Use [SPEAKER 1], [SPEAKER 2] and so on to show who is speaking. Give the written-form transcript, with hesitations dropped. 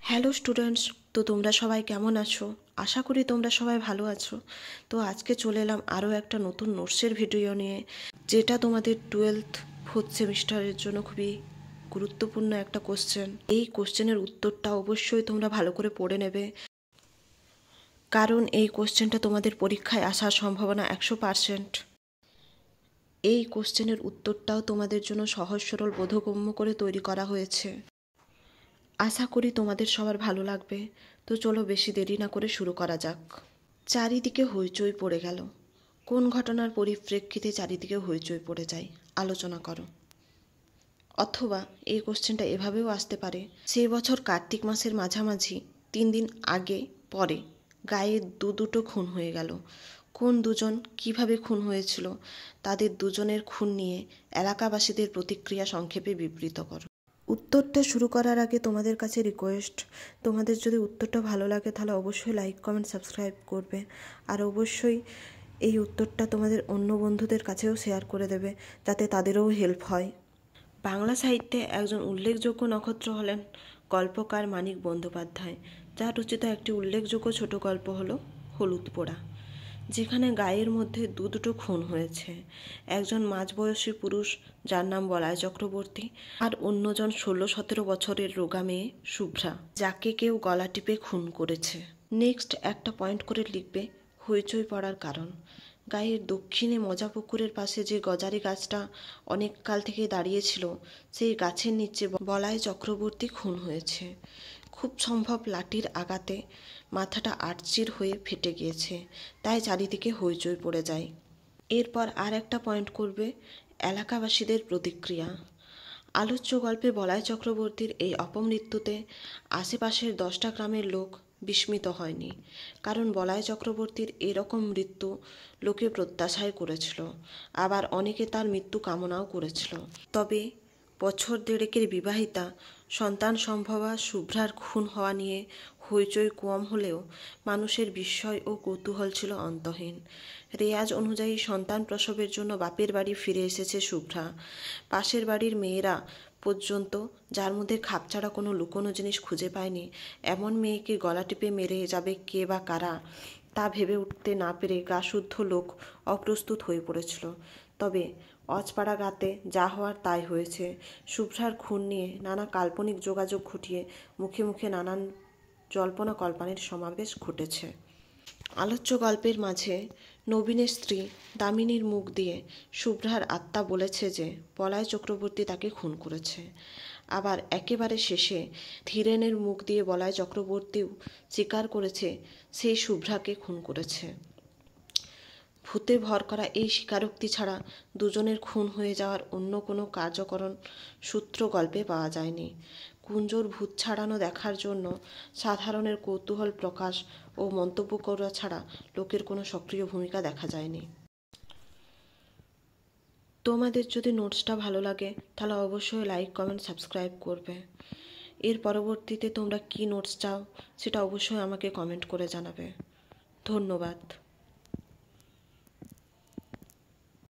[SPEAKER 1] Hello students, তো তোমরা সবাই কেমন আছো? আশা করি তোমরা সবাই ভালো আছো। তো আজকে চলে এলাম আরও একটা নতুন নোটসের ভিডিও নিয়ে, যেটা তোমাদের 12th 4th সেমিস্টারের জন্য খুবই গুরুত্বপূর্ণ একটা কোশ্চেন। এই কোশ্চেনের উত্তরটা অবশ্যই তোমরা ভালো করে পড়ে নেবে, কারণ এই কোশ্চেনটা তোমাদের পরীক্ষায় আসার সম্ভাবনা 100%। এই কোশ্চেনের উত্তরটাও তোমাদের জন্য সহজ সরল বোধগম্য করে তৈরি করা হয়েছে। আশা করি তোমাদের সবার ভালো লাগবে। তো চলো বেশি দেরি না করে শুরু করা যাক। চারিদিকে হইচই পড়ে গেল। কোন ঘটনার পরিপ্রেক্ষিতে চারিদিকে হইচই পড়ে যায়, আলোচনা করো। অথবা এই কোশ্চেনটা এভাবেও আসতে পারে, সেই বছর কার্তিক মাসের মাঝামাঝি 3 দিন আগে পরে গায়ে দুটো খুন হয়ে গেল। কোন দুজন, কিভাবে খুন হয়েছিল, তাদের দুজনের খুন নিয়ে এলাকাবাসীদের প্রতিক্রিয়া সংক্ষেপে বিবৃত করো। উত্তরটা শুরু করার আগে তোমাদের কাছে রিকোয়েস্ট, তোমাদের যদি উত্তরটা ভালো লাগে তাহলে অবশ্যই লাইক কমেন্ট সাবস্ক্রাইব করবে, আর অবশ্যই এই উত্তরটা তোমাদের অন্য বন্ধুদের কাছেও শেয়ার করে দেবে, যাতে তাদেরও হেল্প হয়। বাংলা সাহিত্যে একজন উল্লেখযোগ্য নক্ষত্র হলেন গল্পকার মানিক বন্দ্যোপাধ্যায়, যার রচিত একটি উল্লেখযোগ্য ছোট গল্প হলো হলুদ পোড়া, যেখানে গায়ের মধ্যে দুটো খুন হয়েছে। একজন মাঝবয়সী পুরুষ যার নাম বলাই চক্রবর্তী, আর অন্যজন 16-17 বছরের রোগা মেয়ে শুভ্রা, যাকে কেউ গলা টিপে খুন করেছে। নেক্সট একটা পয়েন্ট করে লিখবে হইচই পড়ার কারণ। গায়ের দক্ষিণে মজাপুকুরের পাশে যে গজারি গাছটা অনেক কাল থেকে দাঁড়িয়েছিল, সেই গাছের নিচে বলাই চক্রবর্তী খুন হয়েছে। খুব সম্ভব লাঠির আঘাতে মাথাটা আটচির হয়ে ফেটে গিয়েছে, তাই চারিদিকে হইচই পড়ে যায়। এরপর আর একটা পয়েন্ট করবে এলাকাবাসীদের প্রতিক্রিয়া। আলোচ্য গল্পে বলাই চক্রবর্তীর এই অপমৃত্যুতে আশেপাশের 10টা গ্রামের লোক বিস্মিত হয়নি, কারণ বলাই চক্রবর্তীর এরকম মৃত্যু লোকে প্রত্যাশাই করেছিল, আবার অনেকে তার মৃত্যু কামনাও করেছিল। তবে বছর দেড়েকের বিবাহিতা সন্তান সম্ভবা শুভ্রার খুন হওয়া নিয়ে হইচই কম হলেও মানুষের বিস্ময় ও কৌতূহল ছিল অন্তহীন। রেয়াজ অনুযায়ী সন্তান প্রসবের জন্য বাপের বাড়ি ফিরে এসেছে শুভ্রা। পাশের বাড়ির মেয়েরা পর্যন্ত, যার মধ্যে খাপছাড়া কোনো লুকোনো জিনিস খুঁজে পায়নি, এমন মেয়েকে গলা টিপে মেরে যাবে কে বা কারা, তা ভেবে উঠতে না পেরে গাশুদ্ধ লোক অপ্রস্তুত হয়ে পড়েছিল। তবে অজপাড়া গাতে যা হওয়ার তাই হয়েছে। শুভ্রার খুন নিয়ে নানা কাল্পনিক যোগাযোগ ঘটিয়ে মুখে মুখে নানান জল্পনা কল্পনার সমাবেশ ঘটেছে। আলোচ্য গল্পের মাঝে নবীনের স্ত্রী দামিনীর মুখ দিয়ে শুভ্রার আত্মা বলেছে যে বলাই চক্রবর্তী তাকে খুন করেছে। আবার একেবারে শেষে ধীরেনের মুখ দিয়ে বলাই চক্রবর্তীও স্বীকার করেছে সেই শুভ্রাকে খুন করেছে। ভূতে ভর করা এই স্বীকারোক্তি ছাড়া দুজনের খুন হয়ে যাওয়ার অন্য কোনো কার্যকরণ সূত্র গল্পে পাওয়া যায়নি। কুঞ্জর ভূত ছাড়ানো দেখার জন্য সাধারণের কৌতূহল প্রকাশ ও মন্তব্য করা ছাড়া লোকের কোনো সক্রিয় ভূমিকা দেখা যায়নি। তোমাদের যদি নোটসটা ভালো লাগে তাহলে অবশ্যই লাইক কমেন্ট সাবস্ক্রাইব করবে। এর পরবর্তীতে তোমরা কী নোটস চাও সেটা অবশ্যই আমাকে কমেন্ট করে জানাবে। ধন্যবাদ।